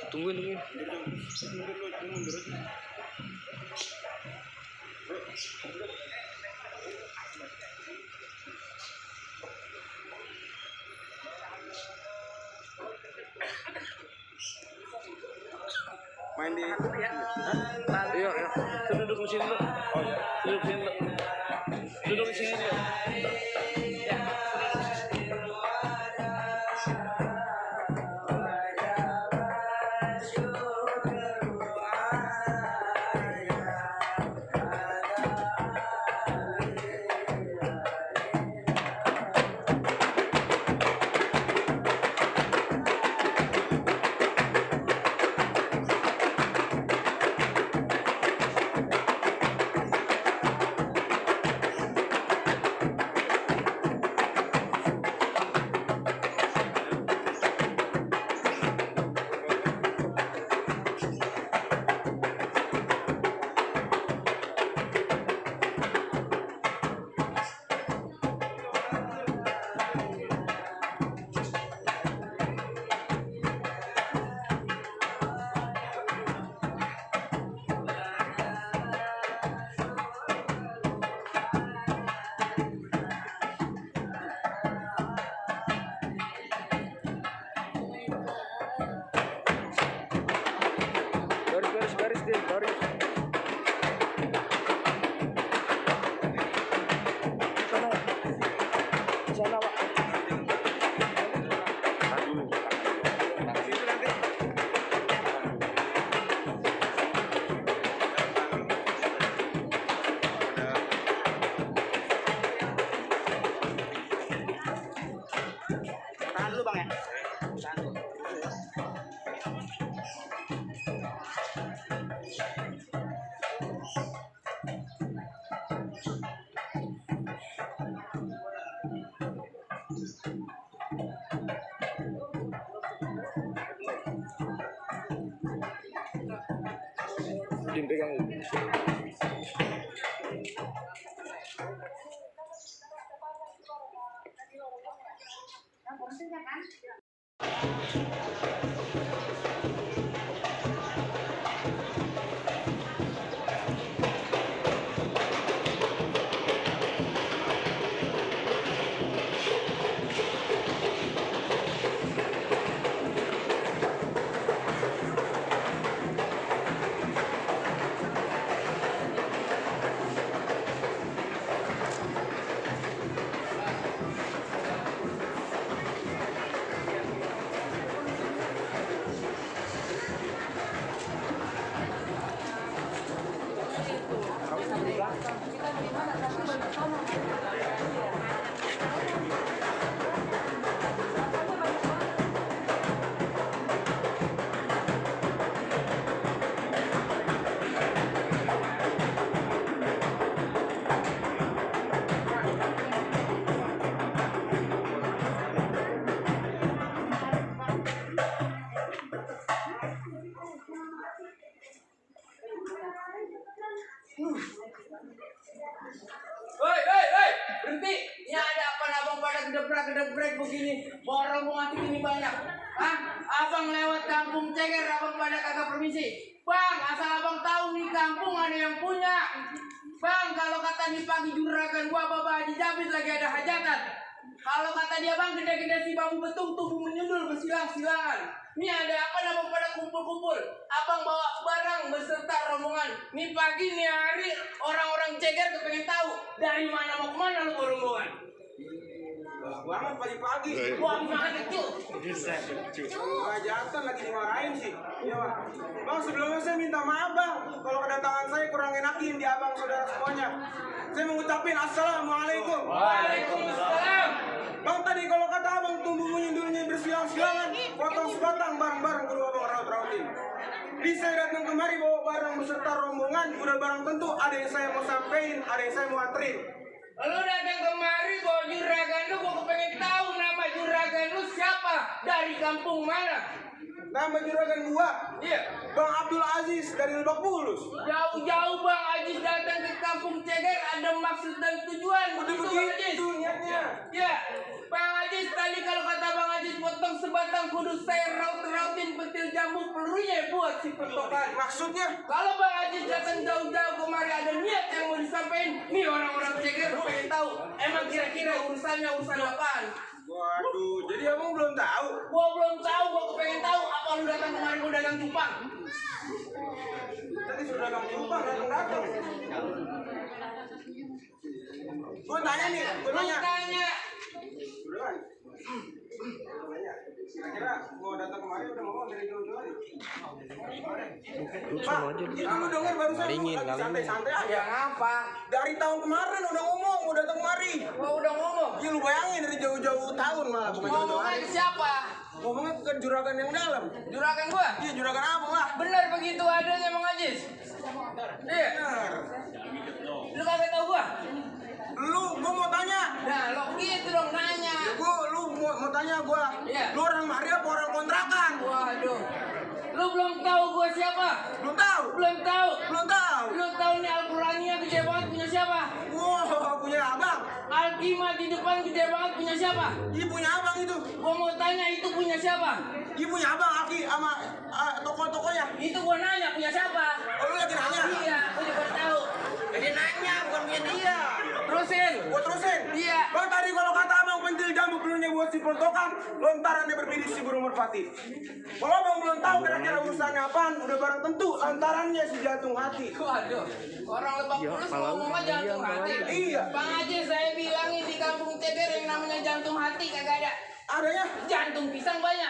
Tungguin. Main di Iya. Duduk di sini dulu. Oh ya. Duduk di sini dulu. Duduk di sini dulu. Ya. Garis deh, garis. Sana, Pak. tahan dulu Bang ya. Tahan dulu. Dipegang. Hei, berhenti. Ini ada apa abang pada gedebrak begini? Borong mati ini banyak. Hah? Abang lewat kampung Ceger, abang pada kagak permisi. Bang, kampung ada yang punya. Bang, kalau kata di pagi juragan gua Bapak Haji Jabir lagi ada hajatan. Kalau kata dia bang, gede-gede si bambu betung tubuh menyundul bersilang-silangan. Ini ada apa nama pada kumpul-kumpul? Abang bawa barang beserta rombongan. Nih pagi nih hari orang-orang ceger kepengen tahu dari mana mau kemana lu rombongan. Banget pagi-pagi. Wah, gimana kecil? Hajatan lagi dimarahin sih. Iya bang. Bang sebelumnya saya minta maaf bang. Kalau kedatangan saya kurang enakin di abang saudara semuanya. Saya mengucapkan assalamualaikum. Waalaikumsalam. Bang tadi kalau kata abang tumbuh menyundulnya bersilang-silangan, potong sebatang bareng-bareng kudu abang raut-rautin. Di saya datang kemari bawa barang beserta rombongan, udah barang tentu ada yang saya mau sampein, ada yang saya mau anterin. Lu datang kemari bawa juragan lu, gua kepengen tahu nama juragan lu siapa, dari kampung mana? Nama juragan gua, Iya. Bang Abdul Aziz dari Lebak Bulus. Jauh-jauh Bang Ajis datang ke kampung Ceger ada maksud dan tujuan. Udah Begitu Bang Ajis? begitu niatnya. Ya, Bang Ajis tadi kalau kata Bang Ajis potong sebatang kudu saya raut-rautin petil jambu pelurunya buat si pentokan. Maksudnya? Kalau Bang Ajis datang jauh-jauh kemari ada niat yang mau disampaikan, nih orang-orang Ceger pengen tahu emang kira-kira urusannya urusan apaan? Waduh, jadi abang belum tahu? Gua belum tahu, gua kepengen tahu apa lu datang kemarin mau dagang cupang. Tadi sudah dagang cupang, datang-datang. Gua tanya nih, gua Lu tanya. tanya. Udah kan? Tanya. Kira-kira mau datang kemari udah ngomong dari jauh-jauh hari? Pak, itu lu denger barusan lu lagi santai-santai aja. Ya apa? Dari tahun kemarin udah ngomong mau datang kemari. Gua udah ngomong. Ya lu bayangin dari jauh-jauh tahun malah bukan jauh-jauh Ngomongnya hari. ke siapa? Ngomongnya ke juragan yang dalam. Juragan gua? Iya juragan abang lah. Bener begitu adanya Bang Ajis? Iya. Bener. Lu kagak tahu gua? Gua mau tanya. Nah, lo gitu dong nanya. Lu mau tanya gua. Iya. Lu orang mari apa orang kontrakan? Waduh. Lu belum tahu gua siapa? Belum tahu. Belum tahu. Belum tahu. Lu tahu nih Al-Qur'annya gede banget punya siapa? Wow, punya abang. Al-Qimah di depan gede banget punya siapa? Iya punya abang itu. Gua mau tanya itu punya siapa? Iya punya abang Aki sama toko-tokonya. Itu gua nanya punya siapa? Oh, lu lagi nanya? Iya, gua juga tahu. Jadi nanya bukan punya dia. Terusin. Gua terusin. Iya. Bang tadi kalau kata abang pentil jambu pelurunya buat si pontokan, lontarannya berbidik si burung merpati. Kalau abang belum tahu kira-kira urusannya apaan, udah barang tentu lontarannya si jantung hati. Waduh, orang Lebak Bulus ngomongnya jantung hati. Iya. Bang Ajis saya bilangin di kampung Ceger yang namanya jantung hati kagak ada. Adanya? Jantung pisang banyak.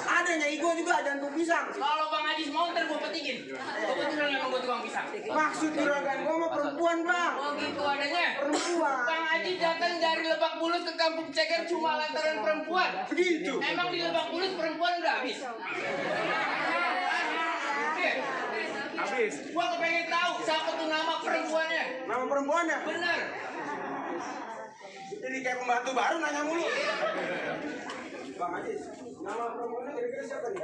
Adanya gua juga jantung pisang. Kalau Bang Ajis mau ntar gua petikin. Kebetulan emang gua tukang pisang. Maksud juragan gua mah perempuan bang. Oh gitu adanya. Perempuan. Bang Ajis datang dari Lebak Bulus ke kampung Ceger cuma lantaran perempuan. Begitu. Emang di Lebak Bulus perempuan udah habis. Oke. Habis. Gua kepengen tahu siapa tuh nama perempuannya. Nama perempuannya? Bener. Jadi kayak pembantu baru nanya mulu. Bang Ajis, nama perempuannya kira-kira siapa nih?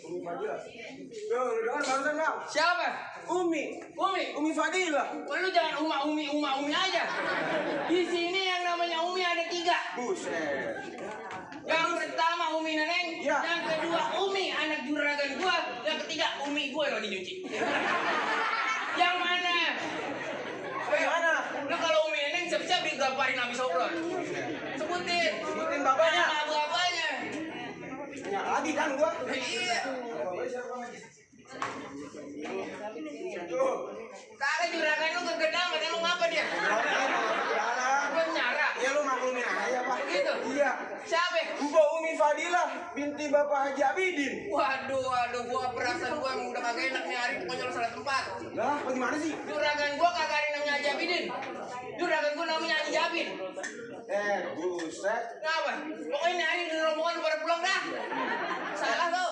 Umi Fadila. Tuh, lu dengar barusan bang? Siapa? Umi. Umi Fadila. Lu jangan Umi aja. Di sini yang namanya Umi ada 3. Buset. Yang pertama Umi Neneng, Ya. yang kedua Umi anak juragan gua, yang ketiga Umi gua yang lagi nyuci. Yang mana? Gimana? Lu kalau Umi Neneng siap-siap digamparin habis obrolan. Sebutin. Sebutin bapaknya. Nama bapaknya. Tanya lagi kan gua? Iya. Bapaknya siapa? Tuh. Kagak juragan lu kegedangan, emang apa dia? Lu nyara. Ya lu maklumin aja pak. Gitu? Iya. Siapa? Mbak Umi Fadila binti Bapak Haji Abidin. Waduh, gua perasaan gua yang udah kagak enak nih hari, pokoknya lu salah tempat. Lah, bagaimana sih? Juragan gua kagak ada namanya Haji Abidin. Juragan gua namanya Haji Jabin. Buset. Kenapa? Pokoknya ini hari di rombongan pada pulang dah. Salah kau.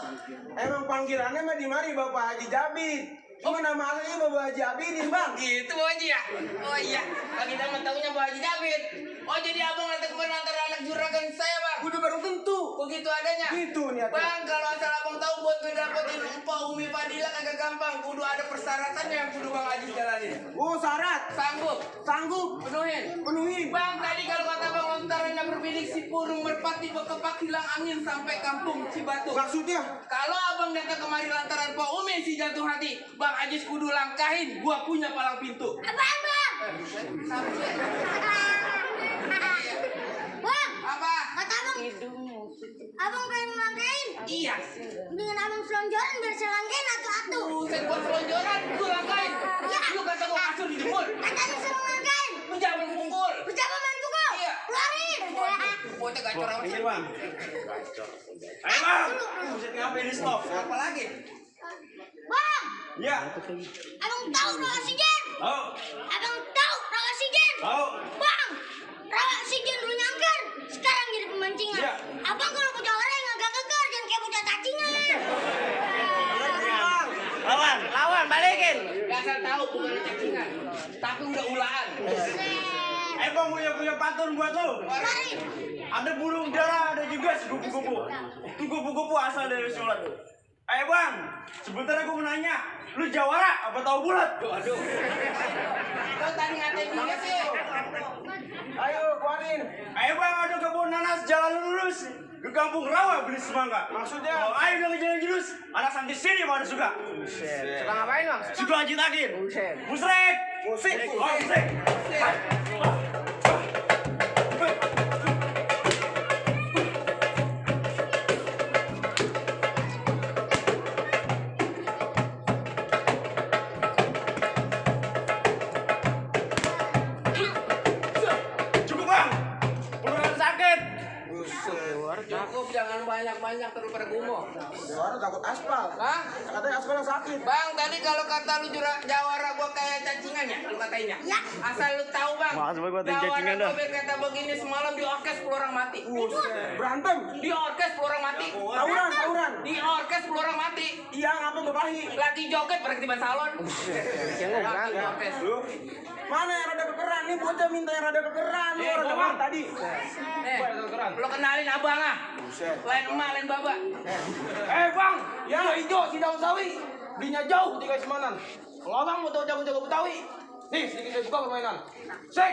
Emang panggilannya mah di mari Bapak Haji Jabid. Cuma nama aslinya Bapak Haji Abidin, Bang. Gitu Bu Haji ya? Oh iya, Bang kita mah taunya Bu Haji Jabin. Oh jadi abang datang kemarin antara anak juragan saya Bang. Kudu barang tentu. Begitu adanya. Gitu niatnya. Bang, kalau asal abang tahu buat ngedapetin empah Umi Fadila kagak gampang. Kudu ada persyaratannya yang kudu Bang Ajis jalanin. Oh, syarat. Sanggup? Sanggup. Penuhin. Penuhi. Bang, tadi kalau kata Bang lontarannya berbidik si burung merpati berkepak hilang angin sampai kampung Cibatu. Maksudnya? Kalau abang datang kemari lantaran Pak Umi si jatuh hati, Bang Ajis kudu langkahin. Gua punya palang pintu. Apaan bang? Bang, Apa? kata abang, abang pengen melangkain? Iya. Dengan abang selonjoran biar saya langkain atu-atu. Buset, gua selonjoran, gua langkahin. Iya. Lu kata gua kasur di jempol. Katanya suruh langkain. Lu jangan mengkungkul. Berjaba bantu kau. Iya. Keluarin. Bocah gacor amat. Ini bang. Ayo bang. Buset ngapain di stop? Apa lagi? Bang, Ya. abang tahu rawa oksigen? Tahu. Abang tahu rawa oksigen? Tahu. Bang, rawa oksigen dulu nyangkar, sekarang jadi pemancingan. Iya. Abang kalau punya orang yang agak keker, jangan kayak punya cacingan. Lawan, balikin. Dasar tahu bukan cacingan, tapi udah ulaan. Eh bang punya pantun buat lo. Mari. Ada burung dara, ada juga si kupu-kupu. Itu kupu-kupu asal dari Sulat. Ayo bang, sebentar aku mau nanya, lu jawara apa tahu bulat? Aduh. Kau tadi ngatain dia sih. Ayo, keluarin. Ayo bang, ada kebun nanas jalan lurus ke kampung rawa beli semangka. Maksudnya? Oh, ayo udah jalan jurus, anak santri sini pada suka. Suka ngapain bang? Suka lanjut akhir. Buset. Musrek. Musik. Oh, musrek. Cukup bang, beneran sakit. Cukup, jangan banyak-banyak terus pada gumoh. Suara takut aspal. Hah? Katanya aspal yang sakit. Bang, tadi kalau kata lu jawara gua kayak cacingan ya, lu katainnya. Ya. Asal lu tahu bang. Mas, gua katain jawara cacingan gua dah. berkata begini semalam di orkes 10 orang mati. Berantem. Di orkes 10 orang mati. Tawuran. Di orkes 10 orang mati. Iya, ngapa bebahi? Lagi joget berketiban salon. Lagi di orkes. Lu mana yang rada kekeran? Nih bocah minta yang rada kekeran. Lu rada Bang. tadi. Lo kenalin abang ah. Buset. Lain emak, lain baba. Bang, ya hijau si daun sawi. Belinya jauh di guys manan. Kalau abang mau tahu jago-jago Betawi, nih sedikit saya buka permainan. Sek.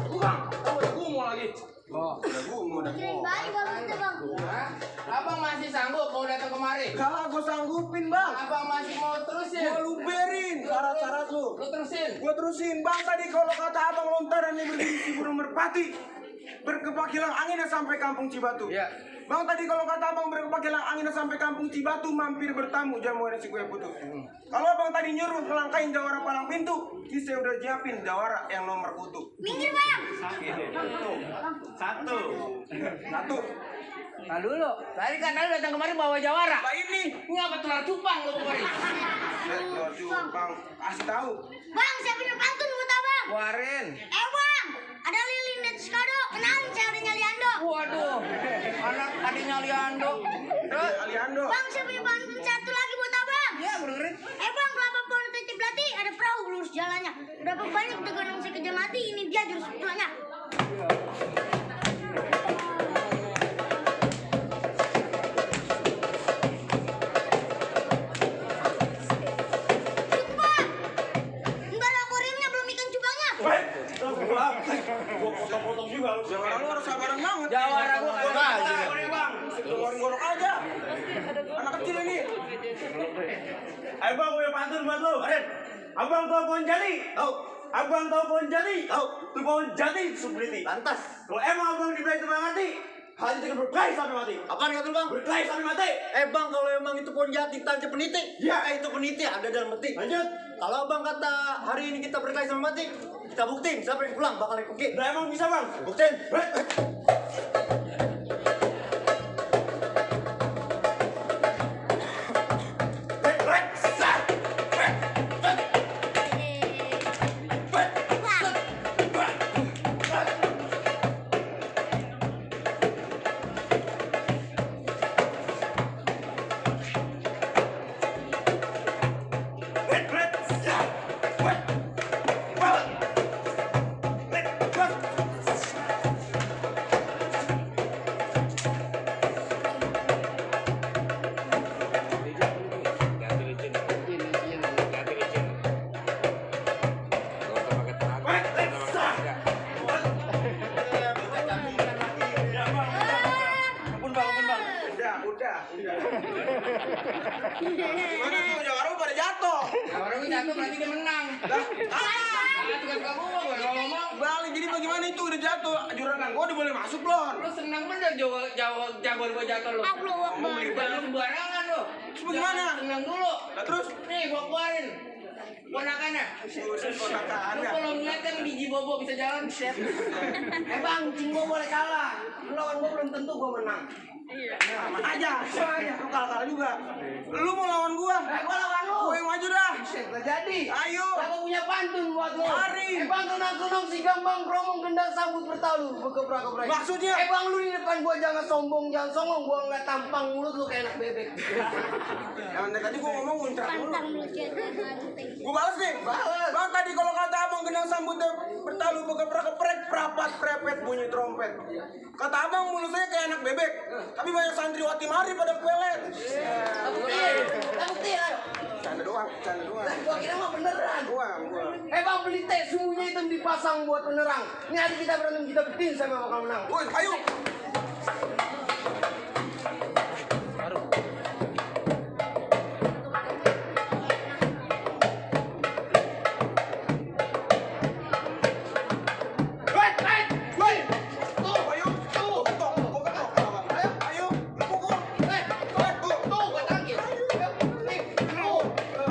Bukan, kamu udah gumo lagi. Oh, udah gumo, udah Kirain gumo. balik kalau gitu bang. Hah? Abang masih sanggup mau datang kemari? Kalau gue sanggupin bang, Abang masih mau terusin? gue luberin syarat-syarat lu. Lu terusin? Gue terusin bang tadi kalau kata abang lontaran yang berdiri si burung merpati berkepak hilang anginnya sampai kampung Cibatu. Iya. Bang tadi kalau kata abang berkepak hilang anginnya sampai kampung Cibatu mampir bertamu jamuan si kue putu. Kalau abang tadi nyuruh ngelangkain jawara palang pintu, saya udah nyiapin jawara yang nomor kutu. Minggir bang. Satu. Nah dulu, tadi kan lu datang kemari bawa jawara. Lah ini, Ngapa tular cupang lu kemari? bang kasih tahu. Bang, saya punya pantun buat abang. Keluarin. Bang, ada lilin dan skado. Kenalin saya adanya Liando. Waduh, anak adiknya Liando. Terus? Aliando. Bang, saya punya pantun satu lagi buat abang. Ya, bergerin. Bang, kelapa pohon titip belati, ada perahu lurus jalannya. Berapa banyak tegonong si kerja mati, ini dia jurus pulangnya. Cukup bang. Enggak ada akuariumnya, belum ikan cupangnya. Weh, lu pulang. Gua potong-potong juga lu. Jawara lu harus sabaran banget. Jawara gua kagak Aja. ada. Bang. Gorong-gorong aja. Anak kecil ini. Ayo bang, punya pantun buat lu. Abang tahu pohon jati? Tahu. Abang tahu pohon jati? Tahu. Itu pohon jati subriti. Lantas, Kalau emang abang dibeli itu mati, hanya tinggal berkelahi sampai mati. apaan kata lu bang? Berkelahi sampai mati. Bang, kalau emang itu pohon jati tangkap peniti, Iya. itu peniti ada dalam peti. Lanjut. Kalau abang kata hari ini kita berkelahi sama mati, kita buktiin siapa yang pulang bakal ikut. Udah emang bisa bang? Buktiin. Bang, Gimana tuh jawara pada jatuh? Jawara gue jatuh berarti dia menang. Tugas kamu gue ngomong. Balik, jadi bagaimana itu udah jatuh? Juragan gua udah boleh masuk belum? Lu senang bener jagoan gue jatuh lu. Allahu Akbar. Jangan sembarangan lu. Terus gimana? Tenang dulu. Nah, terus? Nih gua keluarin. Ponakannya. Urusan Lu ponakannya. kalau ngeliat kan biji bobo bisa jalan set. Bang, cing gua boleh kalah. Lu lawan gua belum tentu gua menang. Aman aja, lu kalah juga. Lu mau lawan gua? Gua lawan lu. Gua yang maju dah. Set, gak jadi. Ayo. Gak punya pantun buat lu. Mari. Bang, kenang-kenang si gambang kromong gendang sambut bertalu. Bekeprak-keprak. Maksudnya? Bang, lu di depan gua jangan sombong, jangan songong. Gua nggak tampang mulut lu kayak anak bebek. Yang tadi gua ngomong muncrat dulu. Pantang melecet. Gua balas nih. Balas. Bang, tadi kalau kata abang gendang sambutnya bertalu bekeprak-keprek prapat prepet bunyi trompet. Kata abang mulut saya kayak anak bebek. Tapi banyak santriwati mari pada kuelet. Buktiin, ayo. Canda doang. Gua kira mah beneran. Gua. Bang, beli teh, semuanya itu dipasang buat penerang. Ini hari kita berantem, kita bikin sama bakal menang. Woi, ayo.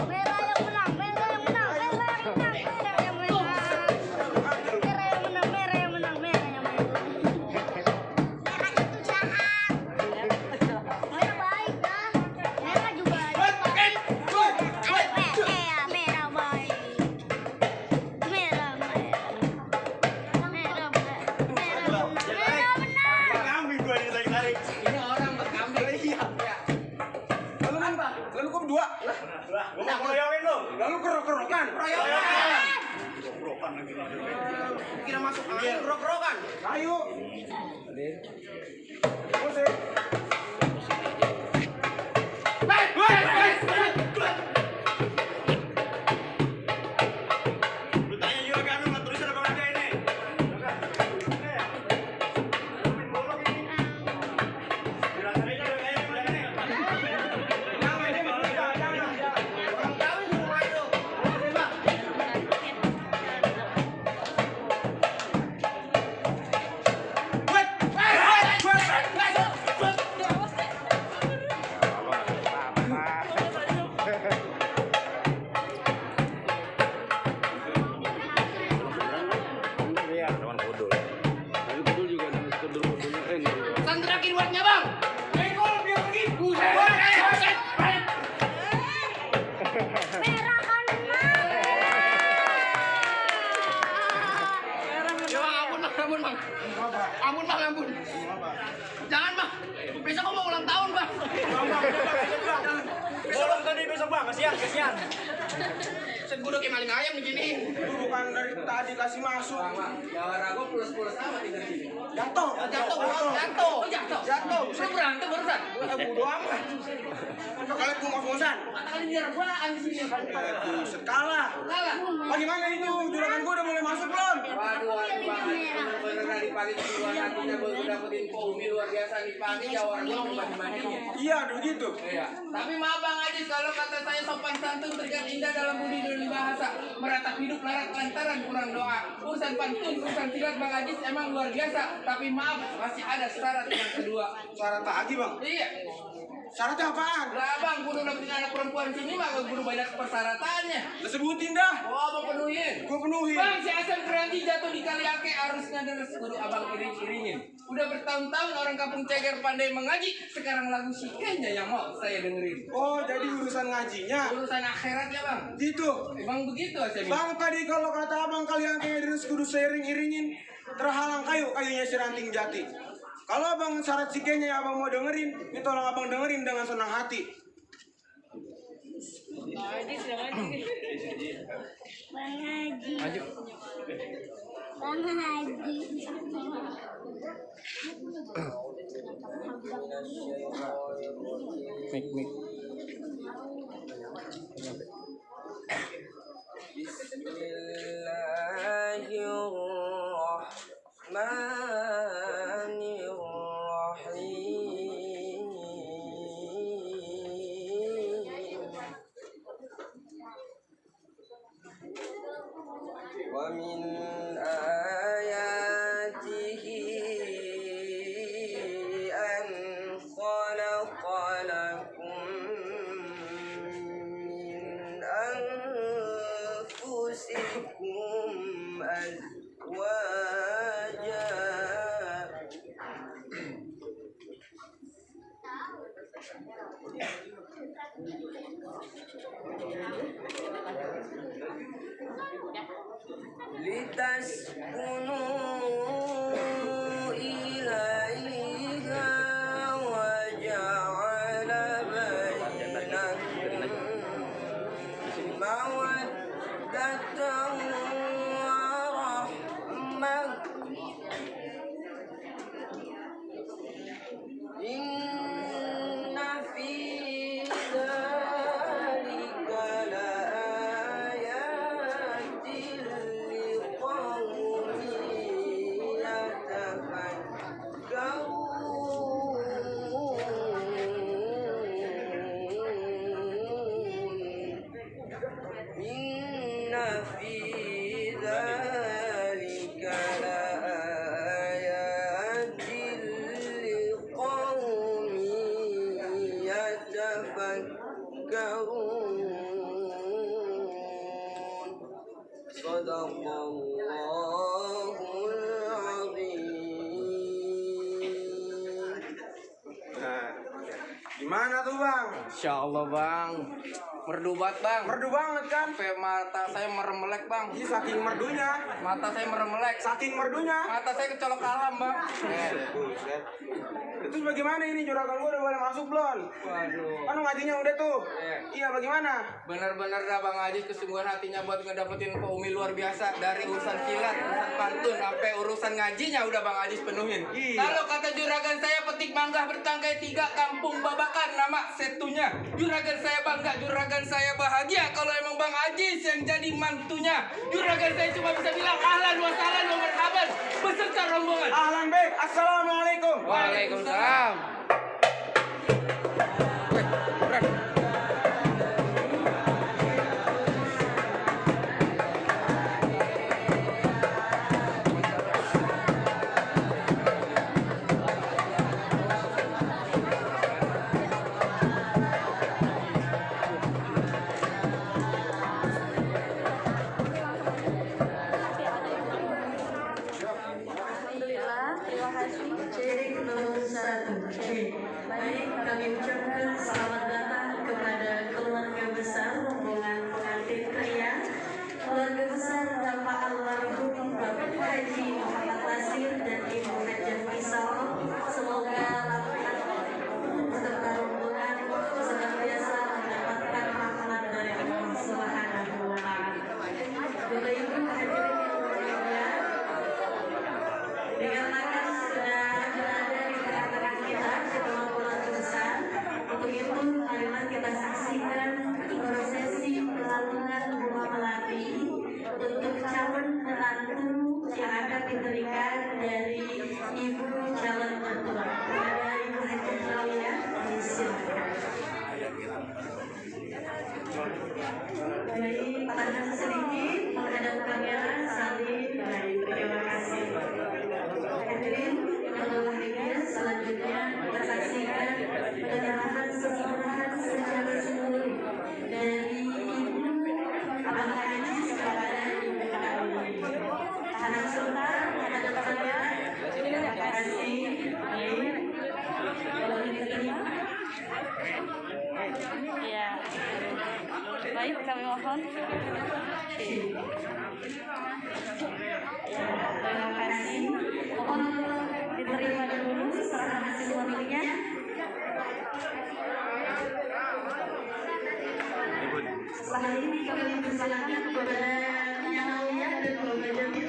Merah yang menang, merah yang menang, merah yang menang, merah yang menang. Merah yang menang, merah yang menang, merah yang menang. Merah itu jahat. Merah baik dah. Merah juga baik. Merah baik. Merah baik. Merah baik. Merah menang. Kambing gua nih tarik. Ini orang berkambing. Iya. Lalu kok berdua? Lah, gua mau ngeroyokin lu. Lalu kerok-kerokan. Brokan lagi. Kira masuk angin, rok-rokan. Ayo. Musik. Lu tanya juga kan lu tulisan apa ada ini? Sandra kiruatnya bang. Merah kan menang. Ya bang, ampun bang. Ampun bang, ampun. Jangan bang. Besok aku mau ulang tahun bang. Bolong tadi besok bang, kasihan. Set gue udah kayak maling ayam di sini. Lu bukan dari tadi kasih masuk. Jawara gue plus sama di sini. Jatuh. Jatuh. Lu berantem barusan. Bodo amat. Kalian gua ngos-ngosan. Kali nyerapaan di sini. Sekala. Kalah. Bagaimana itu? Juragan gua udah mulai masuk belum? Waduh, bener dari pagi duluan hatinya baru dapetin Umi luar biasa nih pagi Jawara gue membanding-bandingnya. Iya, udah gitu. Iya. Tapi maaf Bang Ajis, kalau kata saya sopan santun terlihat indah dalam budi dan bahasa. Meratap hidup larat lantaran kurang doa. Urusan pantun, urusan silat Bang Ajis emang luar biasa. Tapi maaf, masih ada syarat yang kedua. Syarat lagi, Bang. Iya. Syaratnya apaan? Lah Bang, kudu dapetin anak perempuan sini mah kudu banyak persyaratannya. Lu sebutin dah. Oh, Abang penuhin. Gua penuhin. Bang, si Asam Keranji jatuh di Kaliake harusnya deres kudu abang iring-iringin. Udah bertahun-tahun orang kampung Ceger pandai mengaji, sekarang lagu si Kenya yang mau saya dengerin. Oh, jadi urusan ngajinya. Urusan akhirat ya bang. Gitu. Emang begitu Asam? Bang, tadi kalau kata abang kalian kayak terus kudu seiring-iringin, terhalang kayunya si ranting jati. Kalau abang syarat sikenya yang abang mau dengerin, ini tolong abang dengerin dengan senang hati. Bang Haji. Bang Haji. Mik. ومن آياته أن خلق لكم من أنفسكم أزواجا لتسكنوا إليها وجعل بينكم مودة ورحمة إن في ذلك لآيات لقوم يتفكرون إن في ذلك لآيات لقوم يتفكرون صدق الله العظيم. Nah, gimana tuh bang? Insya Allah bang, merdu banget bang. Merdu banget kan? Sampai mata saya meremelek bang. Ih, saking merdunya, Mata saya meremelek. saking merdunya. Mata saya kecolok alam bang. Buset. Itu bagaimana ini juragan gua udah boleh masuk belum? Waduh. Kan ngajinya udah tuh. Iya bagaimana? Benar-benar dah Bang Haji kesungguhan hatinya buat ngedapetin Pak Umi luar biasa. Dari urusan silat, urusan pantun, sampai urusan ngajinya udah Bang Haji penuhin. Iya. Kalau kata juragan saya petik mangga bertangkai 3 kampung babakan nama setunya. Juragan saya bangga, juragan saya bahagia kalau emang Bang Haji yang jadi mantunya. Juragan saya cuma bisa bilang ahlan wa sahlan wa marhaban beserta rombongan. Ahlan bek, assalamualaikum. Waalaikumsalam. Alhamdulillah, terima kasih. Baik, kami ucapkan selamat datang kepada keluarga besar rombongan pengantin pria, keluarga besar Bapak almarhum Bapak Haji Muhammad Nasir dan Ibu Hajah Misal. Semoga beserta rombongan senantiasa mendapatkan rahmat dari Allah Subhanahu wa Ta'ala. Bapak Ibu hadirin yang berbahagia, dikarenakan sudah berada di tengah-tengah kita ketua keluarga besar, untuk itu marilah kita saksikan prosesi pelantungan bunga melati untuk calon menantu yang akan diberikan dari ibu calon mertua. Kepada Ibu Haji Zawiyah, silakan. Baik, tahan sedikit menghadap kamera, saling baik, terima kasih. Hadirin yang berbahagia, selanjutnya kita saksikan penyerahan seserahan secara simbolik dari Ibu Abang Haji kepada Ibu Kami. Tahanan sebentar menghadap kamera, terima kasih. Baik, kalau diterima. Ya. Baik, kami mohon. Terima kasih. Mohon diterima dulu serahan hasil pemilinya. Setelah ini kami persilakan kepada Yang Mulia dan Bapak Jamil